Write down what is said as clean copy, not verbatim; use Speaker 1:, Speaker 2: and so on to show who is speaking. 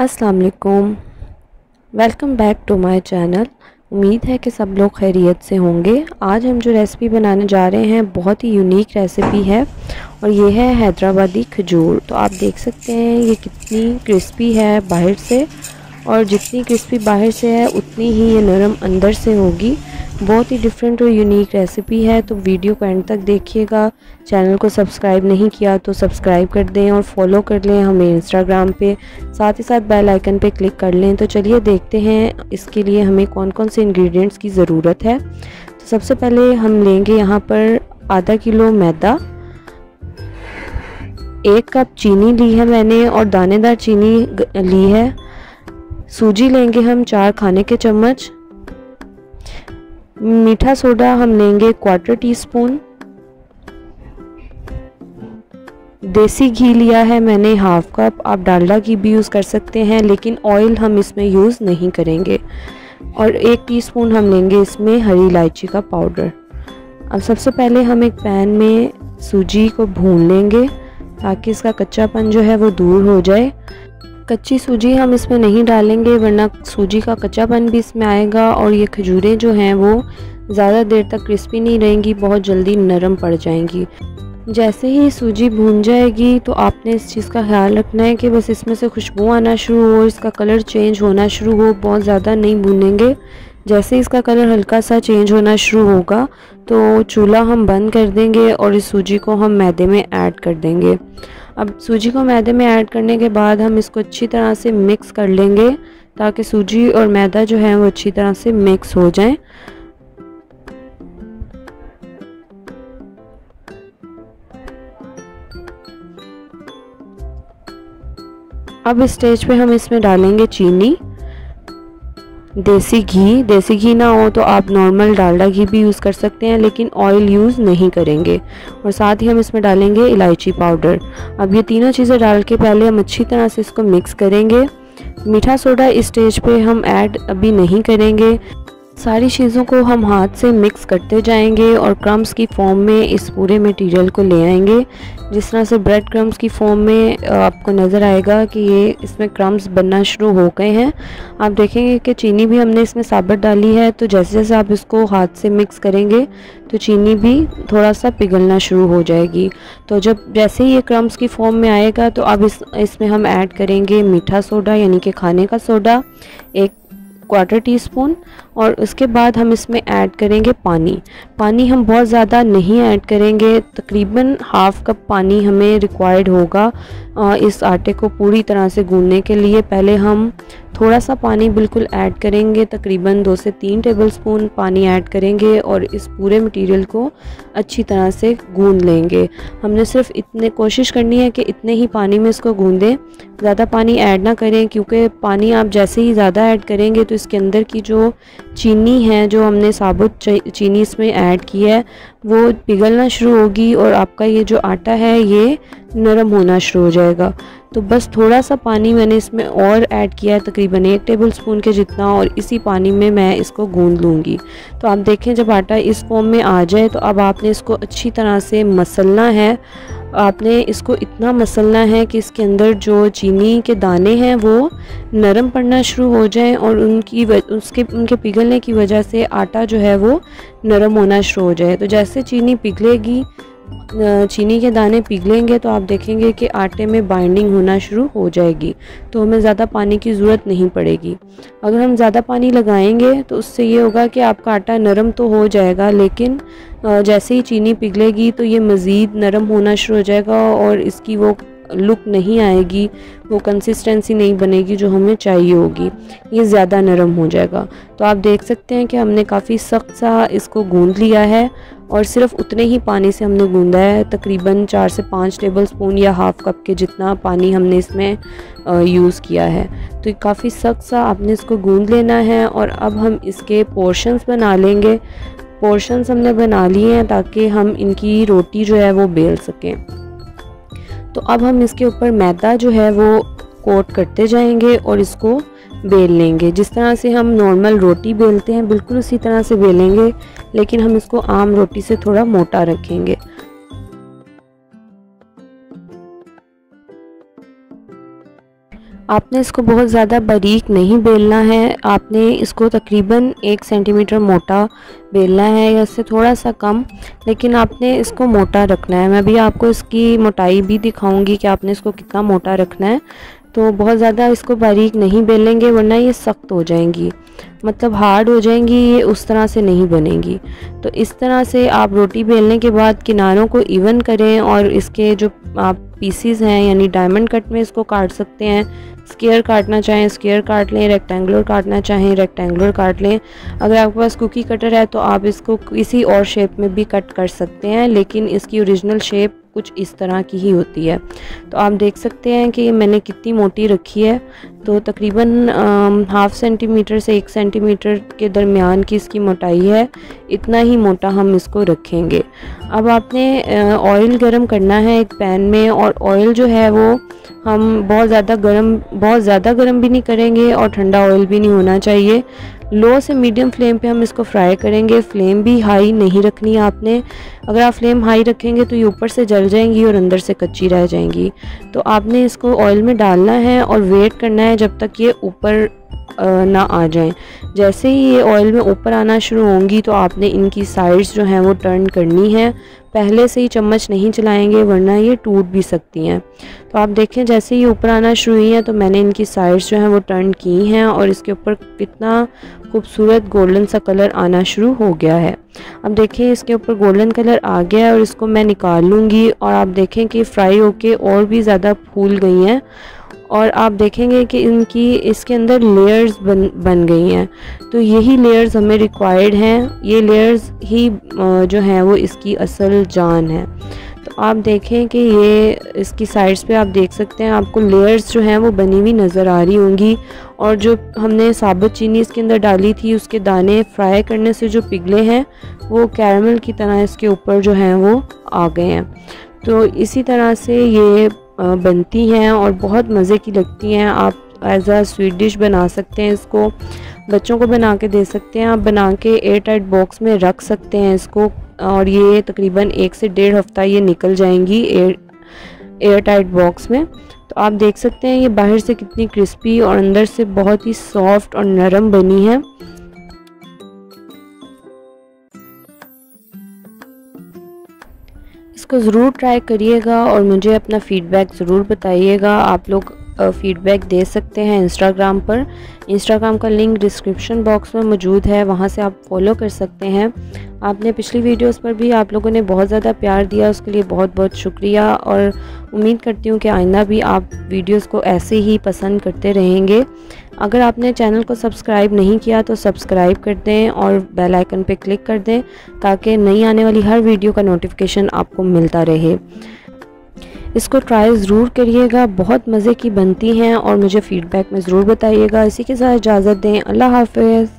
Speaker 1: अस्सलाम वालेकुम, welcome back to my channel. उम्मीद है कि सब लोग खैरियत से होंगे। आज हम जो रेसिपी बनाने जा रहे हैं बहुत ही यूनिक रेसिपी है और ये है हैदराबादी खजूर। तो आप देख सकते हैं ये कितनी क्रिस्पी है बाहर से, और जितनी क्रिस्पी बाहर से है उतनी ही ये नरम अंदर से होगी। बहुत ही डिफरेंट और यूनिक रेसिपी है, तो वीडियो को एंड तक देखिएगा। चैनल को सब्सक्राइब नहीं किया तो सब्सक्राइब कर दें और फॉलो कर लें हमें इंस्टाग्राम पे, साथ ही साथ बेल आइकन पे क्लिक कर लें। तो चलिए देखते हैं इसके लिए हमें कौन कौन से इंग्रेडिएंट्स की ज़रूरत है। तो सबसे पहले हम लेंगे यहाँ पर आधा किलो मैदा, 1 कप चीनी ली है मैंने और दानेदार चीनी ली है। सूजी लेंगे हम 4 खाने के चम्मच। मीठा सोडा हम लेंगे 1/4 टीस्पून। देसी घी लिया है मैंने 1/2 कप। आप डालडा घी भी यूज़ कर सकते हैं, लेकिन ऑयल हम इसमें यूज़ नहीं करेंगे। और 1 टीस्पून हम लेंगे इसमें हरी इलायची का पाउडर। अब सबसे पहले हम एक पैन में सूजी को भून लेंगे ताकि इसका कच्चापन जो है वो दूर हो जाए। कच्ची सूजी हम इसमें नहीं डालेंगे वरना सूजी का कच्चापन भी इसमें आएगा और ये खजूरें जो हैं वो ज़्यादा देर तक क्रिस्पी नहीं रहेंगी, बहुत जल्दी नरम पड़ जाएंगी। जैसे ही सूजी भून जाएगी तो आपने इस चीज़ का ख्याल रखना है कि बस इसमें से खुशबू आना शुरू हो, इसका कलर चेंज होना शुरू हो। बहुत ज़्यादा नहीं भूनेंगे। जैसे इसका कलर हल्का सा चेंज होना शुरू होगा तो चूल्हा हम बंद कर देंगे और इस सूजी को हम मैदे में ऐड कर देंगे। अब सूजी को मैदे में ऐड करने के बाद हम इसको अच्छी तरह से मिक्स कर लेंगे ताकि सूजी और मैदा जो है वो अच्छी तरह से मिक्स हो जाए। अब इस स्टेज पे हम इसमें डालेंगे चीनी। देसी घी ना हो तो आप नॉर्मल डालडा घी भी यूज़ कर सकते हैं, लेकिन ऑयल यूज़ नहीं करेंगे। और साथ ही हम इसमें डालेंगे इलायची पाउडर। अब ये तीनों चीज़ें डाल के पहले हम अच्छी तरह से इसको मिक्स करेंगे। मीठा सोडा इस स्टेज पे हम ऐड अभी नहीं करेंगे। सारी चीज़ों को हम हाथ से मिक्स करते जाएंगे और क्रम्स की फॉर्म में इस पूरे मटेरियल को ले आएंगे। जिस तरह से ब्रेड क्रम्स की फॉर्म में आपको नज़र आएगा कि ये इसमें क्रम्स बनना शुरू हो गए हैं। आप देखेंगे कि चीनी भी हमने इसमें साबुत डाली है, तो जैसे जैसे आप इसको हाथ से मिक्स करेंगे तो चीनी भी थोड़ा सा पिघलना शुरू हो जाएगी। तो जब जैसे ही ये क्रम्स की फॉर्म में आएगा तो अब इसमें हम ऐड करेंगे मीठा सोडा यानी कि खाने का सोडा 1/4 टीस्पून। और उसके बाद हम इसमें ऐड करेंगे पानी हम बहुत ज़्यादा नहीं ऐड करेंगे, तकरीबन 1/2 कप पानी हमें रिक्वायर्ड होगा इस आटे को पूरी तरह से गूंदने के लिए। पहले हम थोड़ा सा पानी बिल्कुल ऐड करेंगे, तकरीबन 2 से 3 टेबलस्पून पानी ऐड करेंगे और इस पूरे मटेरियल को अच्छी तरह से गूंद लेंगे। हमने सिर्फ इतने कोशिश करनी है कि इतने ही पानी में इसको गूंदें, ज़्यादा पानी ऐड ना करें, क्योंकि पानी आप जैसे ही ज़्यादा ऐड करेंगे तो इसके अंदर की जो चीनी है, जो हमने साबुत चीनी इसमें ऐड की है, वो पिघलना शुरू होगी और आपका ये जो आटा है ये नरम होना शुरू हो जाएगा। तो बस थोड़ा सा पानी मैंने इसमें और ऐड किया है, तकरीबन 1 टेबलस्पून के जितना, और इसी पानी में मैं इसको गूंद लूँगी। तो आप देखें जब आटा इस फॉर्म में आ जाए तो अब आपने इसको अच्छी तरह से मसलना है। आपने इसको इतना मसलना है कि इसके अंदर जो चीनी के दाने हैं वो नरम पड़ना शुरू हो जाएं और उनके पिघलने की वजह से आटा जो है वो नरम होना शुरू हो जाए। तो जैसे चीनी पिघलेगी, चीनी के दाने पिघलेंगे तो आप देखेंगे कि आटे में बाइंडिंग होना शुरू हो जाएगी, तो हमें ज़्यादा पानी की ज़रूरत नहीं पड़ेगी। अगर हम ज़्यादा पानी लगाएंगे तो उससे ये होगा कि आपका आटा नरम तो हो जाएगा, लेकिन जैसे ही चीनी पिघलेगी तो ये मज़ीद नरम होना शुरू हो जाएगा और इसकी वो लुक नहीं आएगी, वो कंसिस्टेंसी नहीं बनेगी जो हमें चाहिए होगी, ये ज़्यादा नरम हो जाएगा। तो आप देख सकते हैं कि हमने काफ़ी सख्त सा इसको गूंद लिया है और सिर्फ उतने ही पानी से हमने गूंदा है, तकरीबन 4 से 5 टेबलस्पून या 1/2 कप के जितना पानी हमने इसमें यूज़ किया है। तो काफ़ी सख्त सा आपने इसको गूंद लेना है और अब हम इसके पोर्शंस बना लेंगे। पोर्शंस हमने बना लिए हैं ताकि हम इनकी रोटी जो है वो बेल सकें। तो अब हम इसके ऊपर मैदा जो है वो कोट करते जाएंगे और इसको बेल लेंगे। जिस तरह से हम नॉर्मल रोटी बेलते हैं बिल्कुल उसी तरह से बेलेंगे, लेकिन हम इसको आम रोटी से थोड़ा मोटा रखेंगे। आपने इसको बहुत ज़्यादा बारीक नहीं बेलना है, आपने इसको तकरीबन 1 सेंटीमीटर मोटा बेलना है या इससे थोड़ा सा कम, लेकिन आपने इसको मोटा रखना है। मैं भी आपको इसकी मोटाई भी दिखाऊंगी कि आपने इसको कितना मोटा रखना है। तो बहुत ज़्यादा इसको बारीक नहीं बेलेंगे वरना ये सख्त हो जाएंगी, मतलब हार्ड हो जाएंगी, ये उस तरह से नहीं बनेंगी। तो इस तरह से आप रोटी बेलने के बाद किनारों को इवन करें और इसके जो आप पीसीज हैं यानी डायमंड कट में इसको काट सकते हैं। स्क्वायर काटना चाहें स्क्वायर काट लें, रेक्टेंगुलर काटना चाहें रेक्टेंगुलर काट लें। अगर आपके पास कुकी कटर है तो आप इसको किसी और शेप में भी कट कर सकते हैं, लेकिन इसकी ओरिजिनल शेप कुछ इस तरह की ही होती है। तो आप देख सकते हैं कि मैंने कितनी मोटी रखी है। तो तकरीबन 1/2 सेंटीमीटर से 1 सेंटीमीटर के दरमियान की इसकी मोटाई है, इतना ही मोटा हम इसको रखेंगे। अब आपने ऑयल गरम करना है एक पैन में, और ऑयल जो है वो हम बहुत ज़्यादा गरम भी नहीं करेंगे और ठंडा ऑयल भी नहीं होना चाहिए। लो से मीडियम फ्लेम पे हम इसको फ्राई करेंगे। फ्लेम भी हाई नहीं रखनी है आपने, अगर आप फ्लेम हाई रखेंगे तो ये ऊपर से जल जाएंगी और अंदर से कच्ची रह जाएंगी। तो आपने इसको ऑयल में डालना है और वेट करना है जब तक ये ऊपर ना आ जाएं। जैसे ही ये ऑयल में ऊपर आना शुरू होंगी तो आपने इनकी साइड्स जो हैं वो टर्न करनी है। पहले से ही चम्मच नहीं चलाएंगे वरना ये टूट भी सकती हैं। तो आप देखें जैसे ही ऊपर आना शुरू हुई हैं तो मैंने इनकी साइड्स जो हैं वो टर्न की हैं और इसके ऊपर कितना खूबसूरत गोल्डन सा कलर आना शुरू हो गया है। अब देखें इसके ऊपर गोल्डन कलर आ गया है और इसको मैं निकाल लूँगी। और आप देखें कि फ्राई होके और भी ज़्यादा फूल गई हैं और आप देखेंगे कि इनकी इसके अंदर लेयर्स बन गई हैं। तो यही लेयर्स हमें रिक्वायर्ड हैं, ये लेयर्स ही जो हैं वो इसकी असल जान है। तो आप देखें कि ये इसकी साइड्स पे आप देख सकते हैं आपको लेयर्स जो हैं वो बनी हुई नज़र आ रही होंगी। और जो हमने साबुत चीनी इसके अंदर डाली थी उसके दाने फ्राई करने से जो पिघले हैं वो कैरमल की तरह इसके ऊपर जो हैं वो आ गए हैं। तो इसी तरह से ये बनती हैं और बहुत मज़े की लगती हैं। आप एज आ स्वीट डिश बना सकते हैं, इसको बच्चों को बना के दे सकते हैं। आप बना के एयर टाइट बॉक्स में रख सकते हैं इसको, और ये तकरीबन 1 से 1.5 हफ्ता ये निकल जाएंगी एयर टाइट बॉक्स में। तो आप देख सकते हैं ये बाहर से कितनी क्रिस्पी और अंदर से बहुत ही सॉफ्ट और नरम बनी है। इसको ज़रूर ट्राई करिएगा और मुझे अपना फ़ीडबैक ज़रूर बताइएगा। आप लोग फ़ीडबैक दे सकते हैं इंस्टाग्राम पर। इंस्टाग्राम का लिंक डिस्क्रिप्शन बॉक्स में मौजूद है, वहाँ से आप फॉलो कर सकते हैं। आपने पिछली वीडियोस पर भी आप लोगों ने बहुत ज़्यादा प्यार दिया, उसके लिए बहुत बहुत शुक्रिया। और उम्मीद करती हूँ कि आइंदा भी आप वीडियोस को ऐसे ही पसंद करते रहेंगे। अगर आपने चैनल को सब्सक्राइब नहीं किया तो सब्सक्राइब कर दें और बेल आइकन पे क्लिक कर दें ताकि नई आने वाली हर वीडियो का नोटिफिकेशन आपको मिलता रहे। इसको ट्राई ज़रूर करिएगा, बहुत मज़े की बनती हैं और मुझे फ़ीडबैक में ज़रूर बताइएगा। इसी के साथ इजाज़त दें, अल्लाह हाफ़िज़।